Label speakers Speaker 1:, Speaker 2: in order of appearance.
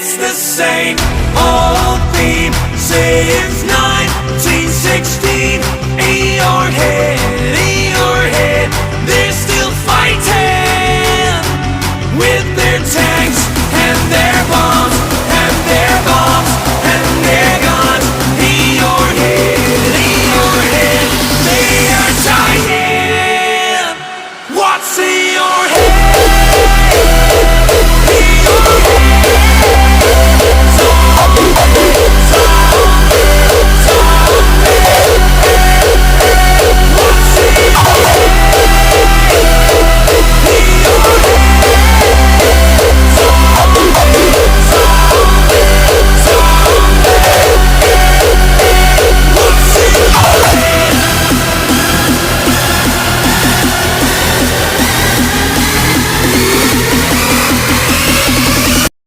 Speaker 1: It's the same old theme since 1916. Earhead, Earhead, they're still fighting with their